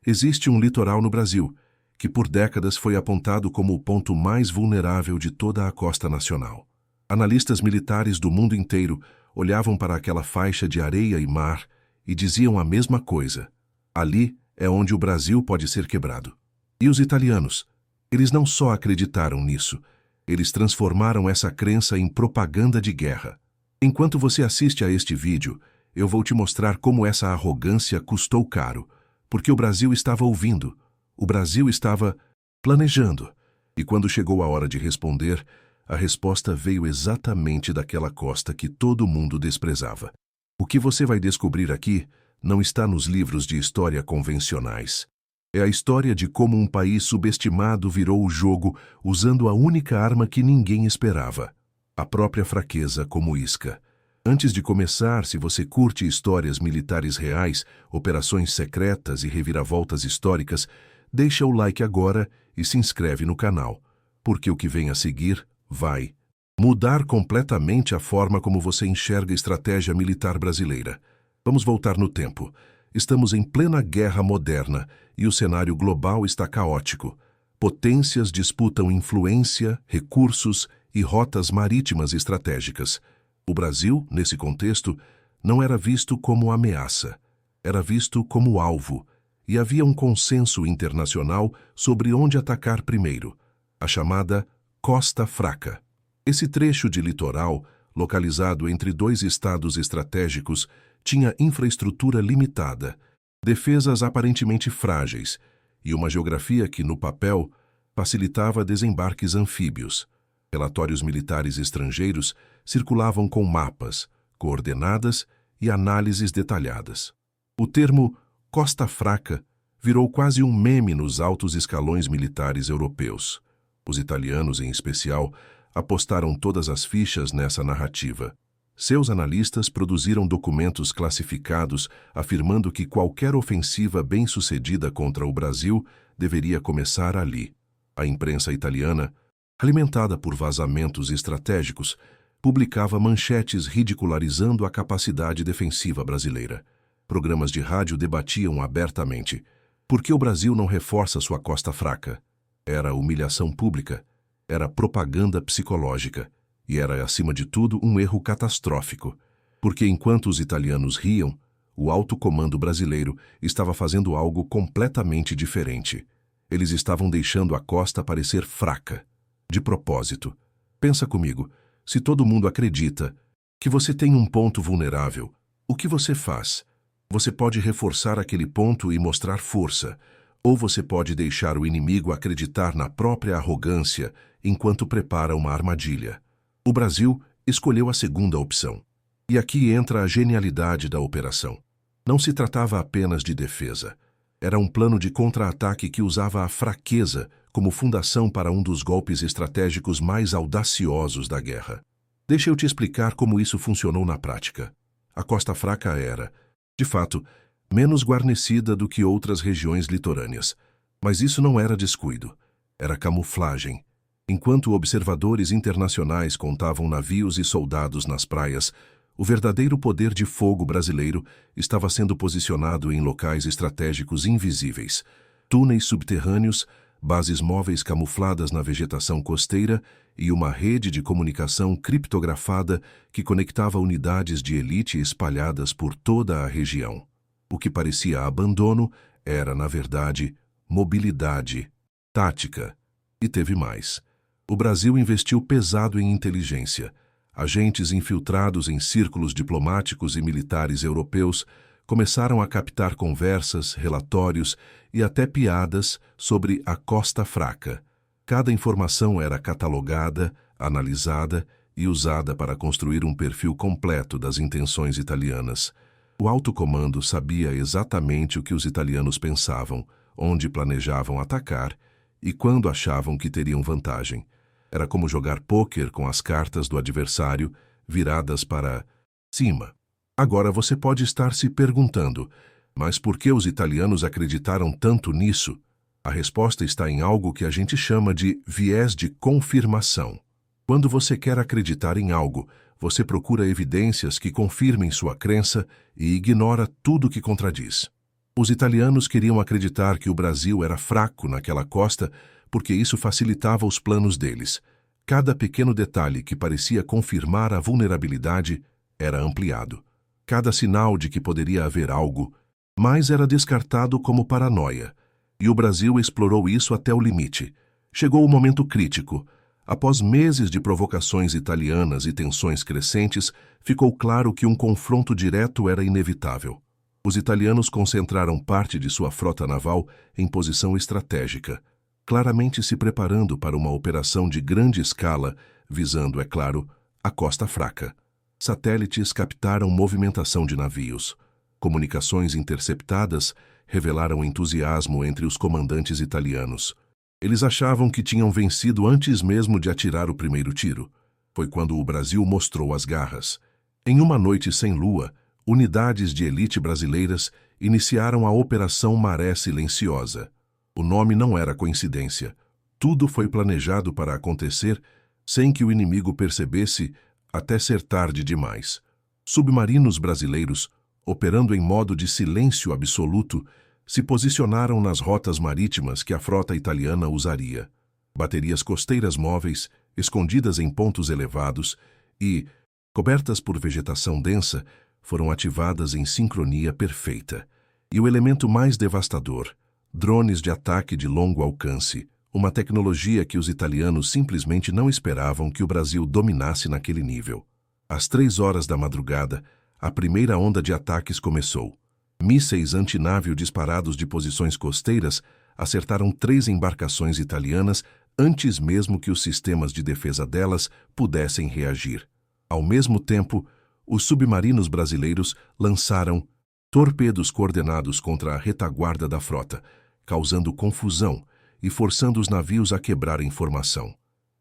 Existe um litoral no Brasil, que por décadas foi apontado como o ponto mais vulnerável de toda a costa nacional. Analistas militares do mundo inteiro olhavam para aquela faixa de areia e mar e diziam a mesma coisa: ali é onde o Brasil pode ser quebrado. E os italianos? Eles não só acreditaram nisso, eles transformaram essa crença em propaganda de guerra. Enquanto você assiste a este vídeo, eu vou te mostrar como essa arrogância custou caro, porque o Brasil estava ouvindo, o Brasil estava planejando. E quando chegou a hora de responder, a resposta veio exatamente daquela costa que todo mundo desprezava. O que você vai descobrir aqui não está nos livros de história convencionais. É a história de como um país subestimado virou o jogo usando a única arma que ninguém esperava: a própria fraqueza como isca. Antes de começar, se você curte histórias militares reais, operações secretas e reviravoltas históricas, deixa o like agora e se inscreve no canal, porque o que vem a seguir vai mudar completamente a forma como você enxerga a estratégia militar brasileira. Vamos voltar no tempo. Estamos em plena guerra moderna e o cenário global está caótico. Potências disputam influência, recursos e rotas marítimas estratégicas. O Brasil, nesse contexto, não era visto como ameaça, era visto como alvo, e havia um consenso internacional sobre onde atacar primeiro, a chamada Costa Fraca. Esse trecho de litoral, localizado entre dois estados estratégicos, tinha infraestrutura limitada, defesas aparentemente frágeis e uma geografia que, no papel, facilitava desembarques anfíbios. Relatórios militares estrangeiros circulavam com mapas, coordenadas e análises detalhadas. O termo Costa Fraca virou quase um meme nos altos escalões militares europeus. Os italianos, em especial, apostaram todas as fichas nessa narrativa. Seus analistas produziram documentos classificados afirmando que qualquer ofensiva bem-sucedida contra o Brasil deveria começar ali. A imprensa italiana, alimentada por vazamentos estratégicos, publicava manchetes ridicularizando a capacidade defensiva brasileira. Programas de rádio debatiam abertamente: por que o Brasil não reforça sua costa fraca? Era humilhação pública, era propaganda psicológica e era, acima de tudo, um erro catastrófico, porque enquanto os italianos riam, o alto comando brasileiro estava fazendo algo completamente diferente. Eles estavam deixando a costa parecer fraca, de propósito. Pensa comigo, se todo mundo acredita que você tem um ponto vulnerável, o que você faz? Você pode reforçar aquele ponto e mostrar força, ou você pode deixar o inimigo acreditar na própria arrogância enquanto prepara uma armadilha. O Brasil escolheu a segunda opção. E aqui entra a genialidade da operação. Não se tratava apenas de defesa. Era um plano de contra-ataque que usava a fraqueza como fundação para um dos golpes estratégicos mais audaciosos da guerra. Deixa eu te explicar como isso funcionou na prática. A Costa Fraca era, de fato, menos guarnecida do que outras regiões litorâneas. Mas isso não era descuido. Era camuflagem. Enquanto observadores internacionais contavam navios e soldados nas praias, o verdadeiro poder de fogo brasileiro estava sendo posicionado em locais estratégicos invisíveis: túneis subterrâneos, bases móveis camufladas na vegetação costeira e uma rede de comunicação criptografada que conectava unidades de elite espalhadas por toda a região. O que parecia abandono era, na verdade, mobilidade, tática. E teve mais. O Brasil investiu pesado em inteligência. Agentes infiltrados em círculos diplomáticos e militares europeus começaram a captar conversas, relatórios e até piadas sobre a Costa Fraca. Cada informação era catalogada, analisada e usada para construir um perfil completo das intenções italianas. O alto comando sabia exatamente o que os italianos pensavam, onde planejavam atacar e quando achavam que teriam vantagem. Era como jogar pôquer com as cartas do adversário viradas para cima. Agora você pode estar se perguntando: mas por que os italianos acreditaram tanto nisso? A resposta está em algo que a gente chama de viés de confirmação. Quando você quer acreditar em algo, você procura evidências que confirmem sua crença e ignora tudo que contradiz. Os italianos queriam acreditar que o Brasil era fraco naquela costa porque isso facilitava os planos deles. Cada pequeno detalhe que parecia confirmar a vulnerabilidade era ampliado. Cada sinal de que poderia haver algo, mais era descartado como paranoia. E o Brasil explorou isso até o limite. Chegou o momento crítico. Após meses de provocações italianas e tensões crescentes, ficou claro que um confronto direto era inevitável. Os italianos concentraram parte de sua frota naval em posição estratégica, claramente se preparando para uma operação de grande escala, visando, é claro, a Costa Fraca. Satélites captaram movimentação de navios. Comunicações interceptadas revelaram entusiasmo entre os comandantes italianos. Eles achavam que tinham vencido antes mesmo de atirar o primeiro tiro. Foi quando o Brasil mostrou as garras. Em uma noite sem lua, unidades de elite brasileiras iniciaram a Operação Maré Silenciosa. O nome não era coincidência. Tudo foi planejado para acontecer sem que o inimigo percebesse até ser tarde demais. Submarinos brasileiros, operando em modo de silêncio absoluto, se posicionaram nas rotas marítimas que a frota italiana usaria. Baterias costeiras móveis, escondidas em pontos elevados e, cobertas por vegetação densa, foram ativadas em sincronia perfeita. E o elemento mais devastador, drones de ataque de longo alcance, uma tecnologia que os italianos simplesmente não esperavam que o Brasil dominasse naquele nível. Às 3 horas da madrugada, a primeira onda de ataques começou. Mísseis antinávio disparados de posições costeiras acertaram 3 embarcações italianas antes mesmo que os sistemas de defesa delas pudessem reagir. Ao mesmo tempo, os submarinos brasileiros lançaram torpedos coordenados contra a retaguarda da frota, causando confusão e forçando os navios a quebrarem formação.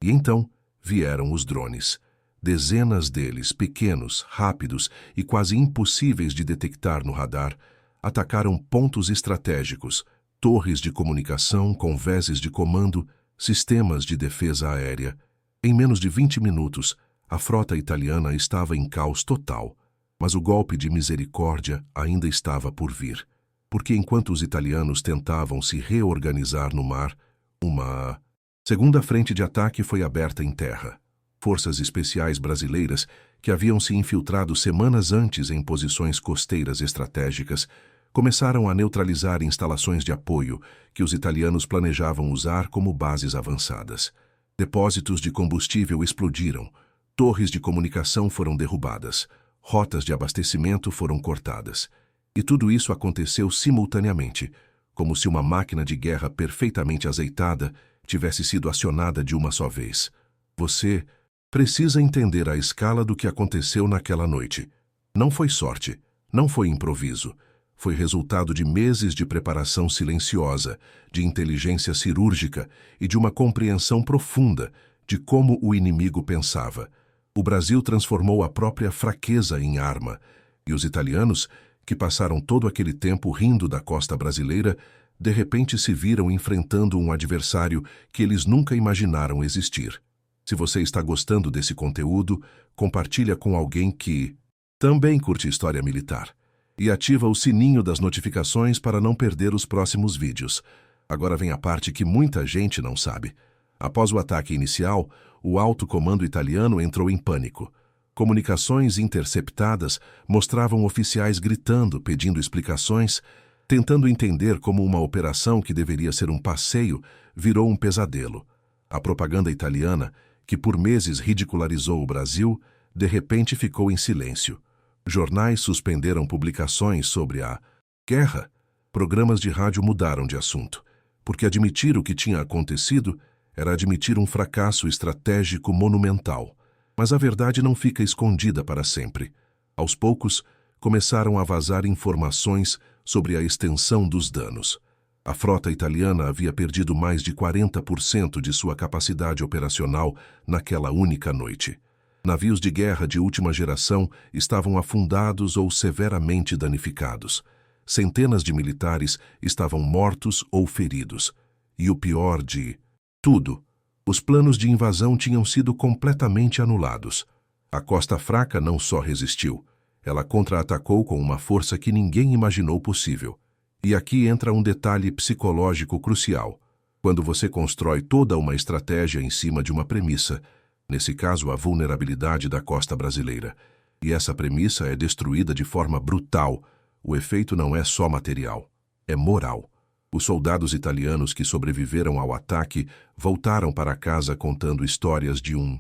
E então vieram os drones. Dezenas deles, pequenos, rápidos e quase impossíveis de detectar no radar, atacaram pontos estratégicos, torres de comunicação, convéses de comando, sistemas de defesa aérea. Em menos de 20 minutos, a frota italiana estava em caos total, mas o golpe de misericórdia ainda estava por vir, porque enquanto os italianos tentavam se reorganizar no mar, uma segunda frente de ataque foi aberta em terra. Forças especiais brasileiras, que haviam se infiltrado semanas antes em posições costeiras estratégicas, começaram a neutralizar instalações de apoio que os italianos planejavam usar como bases avançadas. Depósitos de combustível explodiram, torres de comunicação foram derrubadas, rotas de abastecimento foram cortadas. E tudo isso aconteceu simultaneamente, como se uma máquina de guerra perfeitamente azeitada tivesse sido acionada de uma só vez. Você precisa entender a escala do que aconteceu naquela noite. Não foi sorte, não foi improviso. Foi resultado de meses de preparação silenciosa, de inteligência cirúrgica e de uma compreensão profunda de como o inimigo pensava. O Brasil transformou a própria fraqueza em arma, e os italianos, que passaram todo aquele tempo rindo da costa brasileira, de repente se viram enfrentando um adversário que eles nunca imaginaram existir. Se você está gostando desse conteúdo, compartilha com alguém que também curte história militar. E ativa o sininho das notificações para não perder os próximos vídeos. Agora vem a parte que muita gente não sabe. Após o ataque inicial, o alto comando italiano entrou em pânico. Comunicações interceptadas mostravam oficiais gritando, pedindo explicações, tentando entender como uma operação que deveria ser um passeio virou um pesadelo. A propaganda italiana, que por meses ridicularizou o Brasil, de repente ficou em silêncio. Jornais suspenderam publicações sobre a guerra. Programas de rádio mudaram de assunto, porque admitir o que tinha acontecido era admitir um fracasso estratégico monumental. Mas a verdade não fica escondida para sempre. Aos poucos, começaram a vazar informações sobre a extensão dos danos. A frota italiana havia perdido mais de 40% de sua capacidade operacional naquela única noite. Navios de guerra de última geração estavam afundados ou severamente danificados. Centenas de militares estavam mortos ou feridos. E o pior de tudo, os planos de invasão tinham sido completamente anulados. A Costa Fraca não só resistiu, ela contra-atacou com uma força que ninguém imaginou possível. E aqui entra um detalhe psicológico crucial. Quando você constrói toda uma estratégia em cima de uma premissa, nesse caso a vulnerabilidade da costa brasileira, e essa premissa é destruída de forma brutal, o efeito não é só material, é moral. Os soldados italianos que sobreviveram ao ataque voltaram para casa contando histórias de um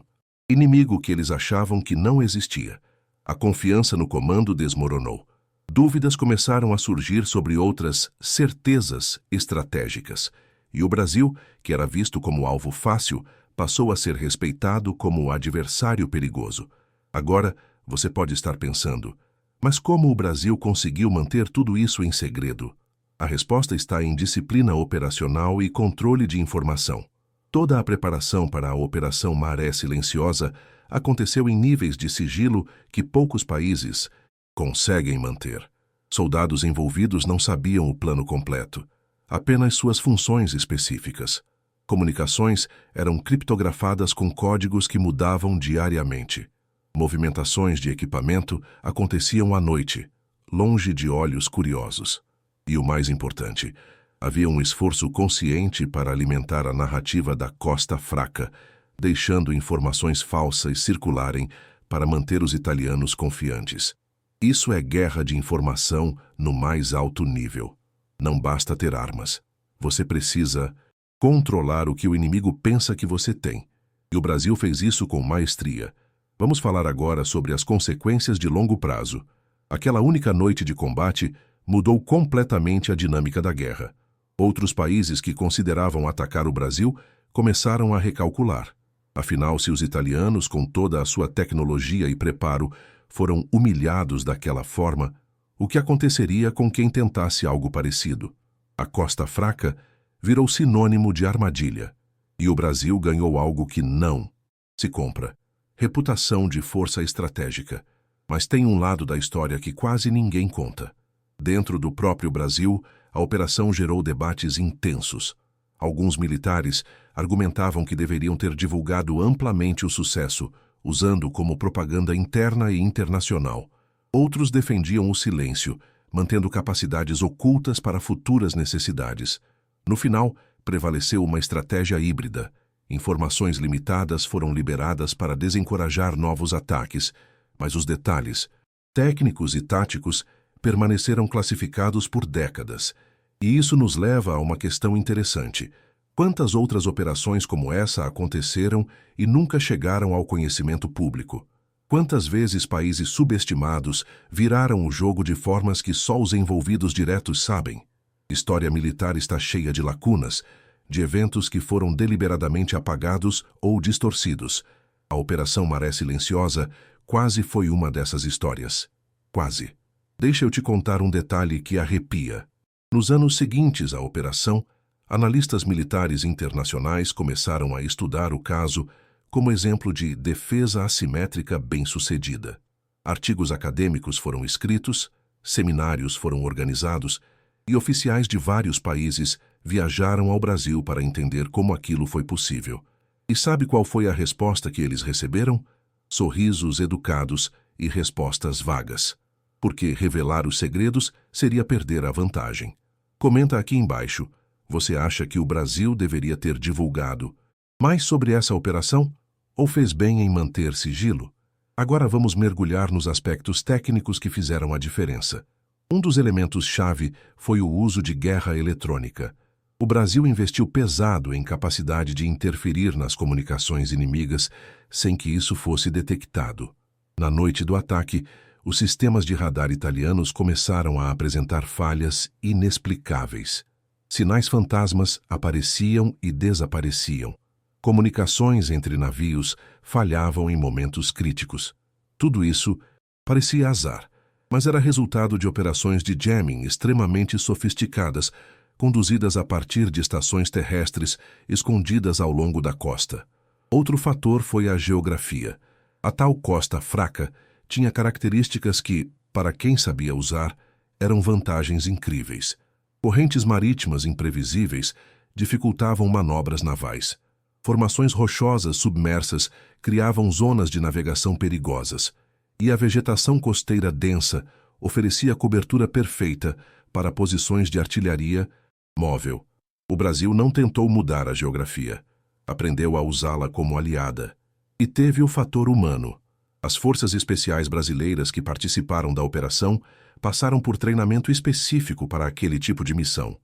inimigo que eles achavam que não existia. A confiança no comando desmoronou. Dúvidas começaram a surgir sobre outras certezas estratégicas. E o Brasil, que era visto como alvo fácil, passou a ser respeitado como adversário perigoso. Agora, você pode estar pensando, mas como o Brasil conseguiu manter tudo isso em segredo? A resposta está em disciplina operacional e controle de informação. Toda a preparação para a Operação Maré Silenciosa aconteceu em níveis de sigilo que poucos países conseguem manter. Soldados envolvidos não sabiam o plano completo, apenas suas funções específicas. Comunicações eram criptografadas com códigos que mudavam diariamente. Movimentações de equipamento aconteciam à noite, longe de olhos curiosos. E o mais importante, havia um esforço consciente para alimentar a narrativa da costa fraca, deixando informações falsas circularem para manter os italianos confiantes. Isso é guerra de informação no mais alto nível. Não basta ter armas. Você precisa controlar o que o inimigo pensa que você tem. E o Brasil fez isso com maestria. Vamos falar agora sobre as consequências de longo prazo. Aquela única noite de combate mudou completamente a dinâmica da guerra. Outros países que consideravam atacar o Brasil começaram a recalcular. Afinal, se os italianos, com toda a sua tecnologia e preparo, foram humilhados daquela forma, o que aconteceria com quem tentasse algo parecido? A costa fraca virou sinônimo de armadilha, e o Brasil ganhou algo que não se compra: reputação de força estratégica. Mas tem um lado da história que quase ninguém conta. Dentro do próprio Brasil, a operação gerou debates intensos. Alguns militares argumentavam que deveriam ter divulgado amplamente o sucesso, usando como propaganda interna e internacional. Outros defendiam o silêncio, mantendo capacidades ocultas para futuras necessidades. No final, prevaleceu uma estratégia híbrida. Informações limitadas foram liberadas para desencorajar novos ataques, mas os detalhes, técnicos e táticos, permaneceram classificados por décadas. E isso nos leva a uma questão interessante. Quantas outras operações como essa aconteceram e nunca chegaram ao conhecimento público? Quantas vezes países subestimados viraram o jogo de formas que só os envolvidos diretos sabem? História militar está cheia de lacunas, de eventos que foram deliberadamente apagados ou distorcidos. A Operação Maré Silenciosa quase foi uma dessas histórias. Quase. Deixa eu te contar um detalhe que arrepia. Nos anos seguintes à operação, analistas militares internacionais começaram a estudar o caso como exemplo de defesa assimétrica bem-sucedida. Artigos acadêmicos foram escritos, seminários foram organizados e oficiais de vários países viajaram ao Brasil para entender como aquilo foi possível. E sabe qual foi a resposta que eles receberam? Sorrisos educados e respostas vagas. Porque revelar os segredos seria perder a vantagem. Comenta aqui embaixo. Você acha que o Brasil deveria ter divulgado mais sobre essa operação? Ou fez bem em manter sigilo? Agora vamos mergulhar nos aspectos técnicos que fizeram a diferença. Um dos elementos-chave foi o uso de guerra eletrônica. O Brasil investiu pesado em capacidade de interferir nas comunicações inimigas sem que isso fosse detectado. Na noite do ataque, os sistemas de radar italianos começaram a apresentar falhas inexplicáveis. Sinais fantasmas apareciam e desapareciam. Comunicações entre navios falhavam em momentos críticos. Tudo isso parecia azar, mas era resultado de operações de jamming extremamente sofisticadas, conduzidas a partir de estações terrestres escondidas ao longo da costa. Outro fator foi a geografia. A tal costa fraca tinha características que, para quem sabia usar, eram vantagens incríveis. Correntes marítimas imprevisíveis dificultavam manobras navais. Formações rochosas submersas criavam zonas de navegação perigosas, e a vegetação costeira densa oferecia cobertura perfeita para posições de artilharia móvel. O Brasil não tentou mudar a geografia. Aprendeu a usá-la como aliada. E teve o fator humano. As forças especiais brasileiras que participaram da operação passaram por treinamento específico para aquele tipo de missão.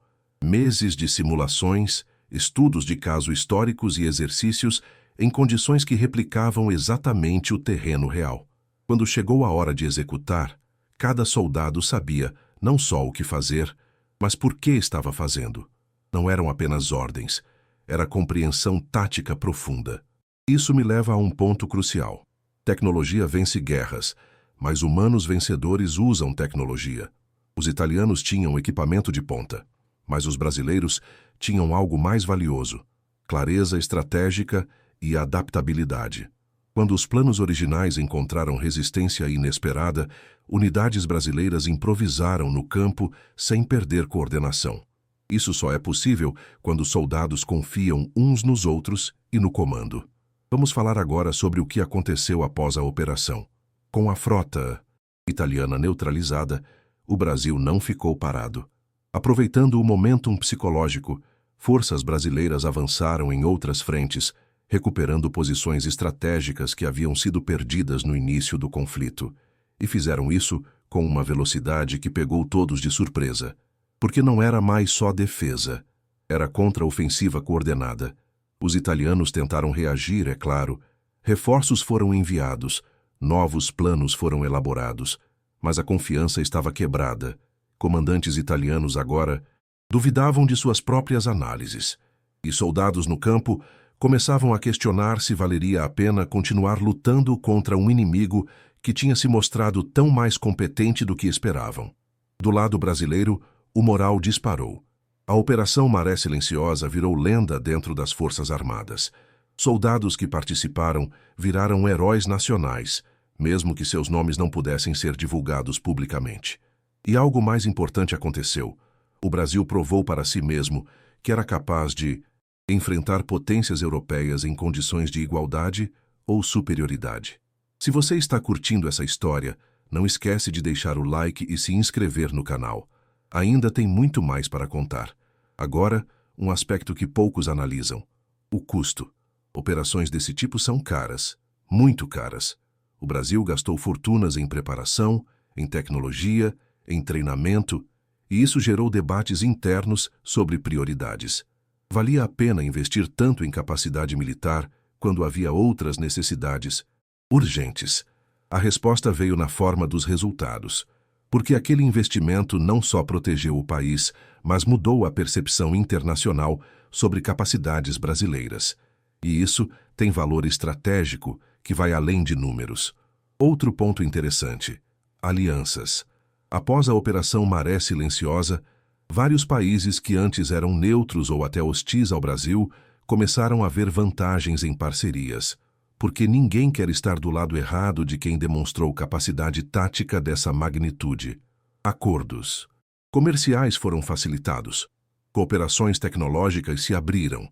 Meses de simulações, estudos de caso históricos e exercícios em condições que replicavam exatamente o terreno real. Quando chegou a hora de executar, cada soldado sabia não só o que fazer, mas por que estava fazendo. Não eram apenas ordens, era compreensão tática profunda. Isso me leva a um ponto crucial. Tecnologia vence guerras, mas humanos vencedores usam tecnologia. Os italianos tinham equipamento de ponta, mas os brasileiros tinham algo mais valioso: clareza estratégica e adaptabilidade. Quando os planos originais encontraram resistência inesperada, unidades brasileiras improvisaram no campo sem perder coordenação. Isso só é possível quando soldados confiam uns nos outros e no comando. Vamos falar agora sobre o que aconteceu após a operação. Com a frota italiana neutralizada, o Brasil não ficou parado. Aproveitando o momentum psicológico, forças brasileiras avançaram em outras frentes, recuperando posições estratégicas que haviam sido perdidas no início do conflito. E fizeram isso com uma velocidade que pegou todos de surpresa. Porque não era mais só defesa, era contra-ofensiva coordenada. Os italianos tentaram reagir, é claro. Reforços foram enviados, novos planos foram elaborados, mas a confiança estava quebrada. Comandantes italianos agora duvidavam de suas próprias análises, e soldados no campo começavam a questionar se valeria a pena continuar lutando contra um inimigo que tinha se mostrado tão mais competente do que esperavam. Do lado brasileiro, o moral disparou. A Operação Maré Silenciosa virou lenda dentro das Forças Armadas. Soldados que participaram viraram heróis nacionais, mesmo que seus nomes não pudessem ser divulgados publicamente. E algo mais importante aconteceu. O Brasil provou para si mesmo que era capaz de enfrentar potências europeias em condições de igualdade ou superioridade. Se você está curtindo essa história, não esquece de deixar o like e se inscrever no canal. Ainda tem muito mais para contar. Agora, um aspecto que poucos analisam: o custo. Operações desse tipo são caras, muito caras. O Brasil gastou fortunas em preparação, em tecnologia, em treinamento, e isso gerou debates internos sobre prioridades. Valia a pena investir tanto em capacidade militar quando havia outras necessidades urgentes? A resposta veio na forma dos resultados. Porque aquele investimento não só protegeu o país, mas mudou a percepção internacional sobre capacidades brasileiras. E isso tem valor estratégico que vai além de números. Outro ponto interessante: alianças. Após a Operação Maré Silenciosa, vários países que antes eram neutros ou até hostis ao Brasil começaram a ver vantagens em parcerias. Porque ninguém quer estar do lado errado de quem demonstrou capacidade tática dessa magnitude. Acordos comerciais foram facilitados, cooperações tecnológicas se abriram,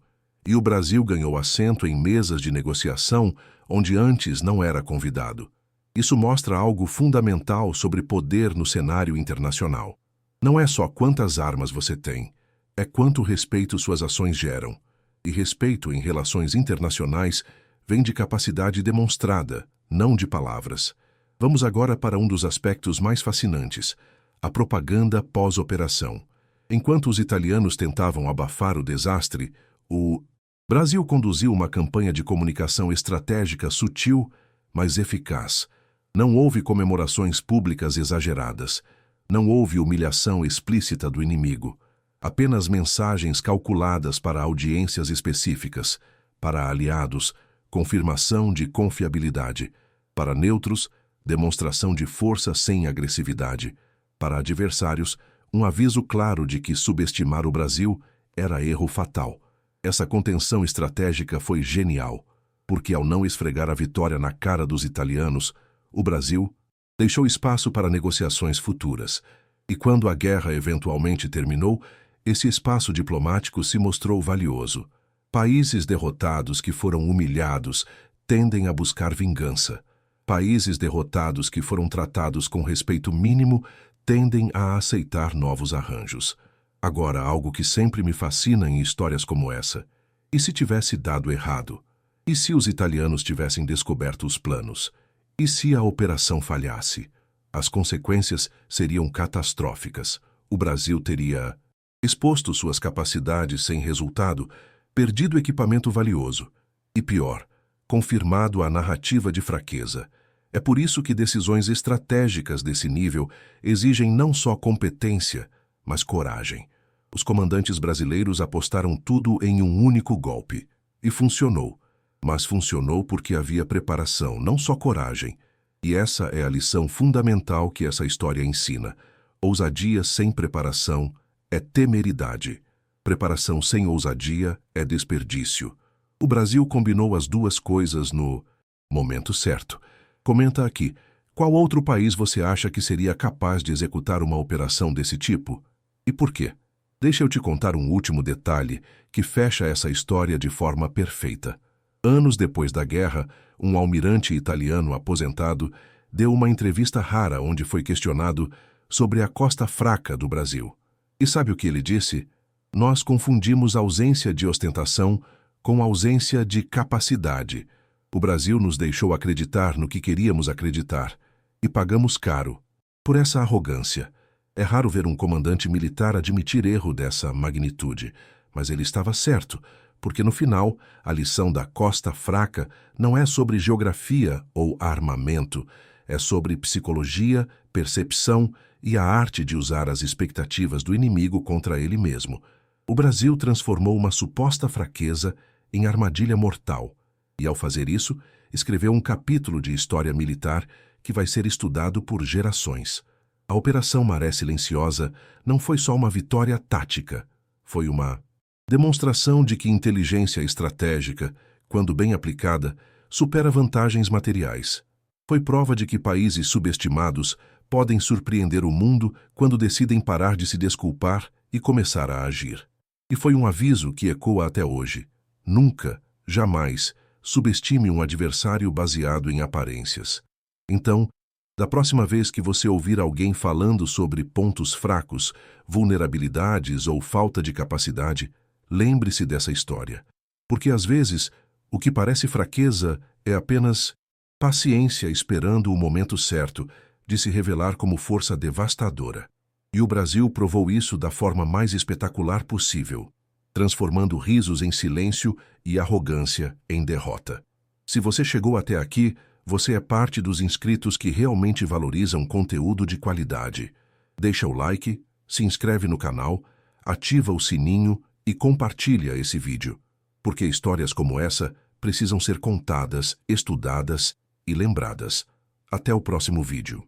e o Brasil ganhou assento em mesas de negociação onde antes não era convidado. Isso mostra algo fundamental sobre poder no cenário internacional. Não é só quantas armas você tem, é quanto respeito suas ações geram. E respeito em relações internacionais vem de capacidade demonstrada, não de palavras. Vamos agora para um dos aspectos mais fascinantes: a propaganda pós-operação. Enquanto os italianos tentavam abafar o desastre, o Brasil conduziu uma campanha de comunicação estratégica sutil, mas eficaz. Não houve comemorações públicas exageradas. Não houve humilhação explícita do inimigo. Apenas mensagens calculadas para audiências específicas, para aliados, confirmação de confiabilidade; para neutros, demonstração de força sem agressividade; para adversários, um aviso claro de que subestimar o Brasil era erro fatal. Essa contenção estratégica foi genial, porque ao não esfregar a vitória na cara dos italianos, o Brasil deixou espaço para negociações futuras. E quando a guerra eventualmente terminou, esse espaço diplomático se mostrou valioso. Países derrotados que foram humilhados tendem a buscar vingança. Países derrotados que foram tratados com respeito mínimo tendem a aceitar novos arranjos. Agora, algo que sempre me fascina em histórias como essa. E se tivesse dado errado? E se os italianos tivessem descoberto os planos? E se a operação falhasse? As consequências seriam catastróficas. O Brasil teria exposto suas capacidades sem resultado, perdido equipamento valioso e, pior, confirmado a narrativa de fraqueza. É por isso que decisões estratégicas desse nível exigem não só competência, mas coragem. Os comandantes brasileiros apostaram tudo em um único golpe. E funcionou. Mas funcionou porque havia preparação, não só coragem. E essa é a lição fundamental que essa história ensina. Ousadia sem preparação é temeridade. Preparação sem ousadia é desperdício. O Brasil combinou as duas coisas no momento certo. Comenta aqui, qual outro país você acha que seria capaz de executar uma operação desse tipo? E por quê? Deixa eu te contar um último detalhe que fecha essa história de forma perfeita. Anos depois da guerra, um almirante italiano aposentado deu uma entrevista rara onde foi questionado sobre a costa fraca do Brasil. E sabe o que ele disse? Nós confundimos ausência de ostentação com ausência de capacidade. O Brasil nos deixou acreditar no que queríamos acreditar e pagamos caro por essa arrogância. É raro ver um comandante militar admitir erro dessa magnitude, mas ele estava certo, porque no final, a lição da costa fraca não é sobre geografia ou armamento, é sobre psicologia, percepção e a arte de usar as expectativas do inimigo contra ele mesmo. O Brasil transformou uma suposta fraqueza em armadilha mortal, e ao fazer isso, escreveu um capítulo de história militar que vai ser estudado por gerações. A Operação Maré Silenciosa não foi só uma vitória tática, foi uma demonstração de que inteligência estratégica, quando bem aplicada, supera vantagens materiais. Foi prova de que países subestimados podem surpreender o mundo quando decidem parar de se desculpar e começar a agir. E foi um aviso que ecoa até hoje. Nunca, jamais, subestime um adversário baseado em aparências. Então, da próxima vez que você ouvir alguém falando sobre pontos fracos, vulnerabilidades ou falta de capacidade, lembre-se dessa história. Porque às vezes, o que parece fraqueza é apenas paciência esperando o momento certo de se revelar como força devastadora. E o Brasil provou isso da forma mais espetacular possível, transformando risos em silêncio e arrogância em derrota. Se você chegou até aqui, você é parte dos inscritos que realmente valorizam conteúdo de qualidade. Deixa o like, se inscreve no canal, ativa o sininho e compartilha esse vídeo, porque histórias como essa precisam ser contadas, estudadas e lembradas. Até o próximo vídeo.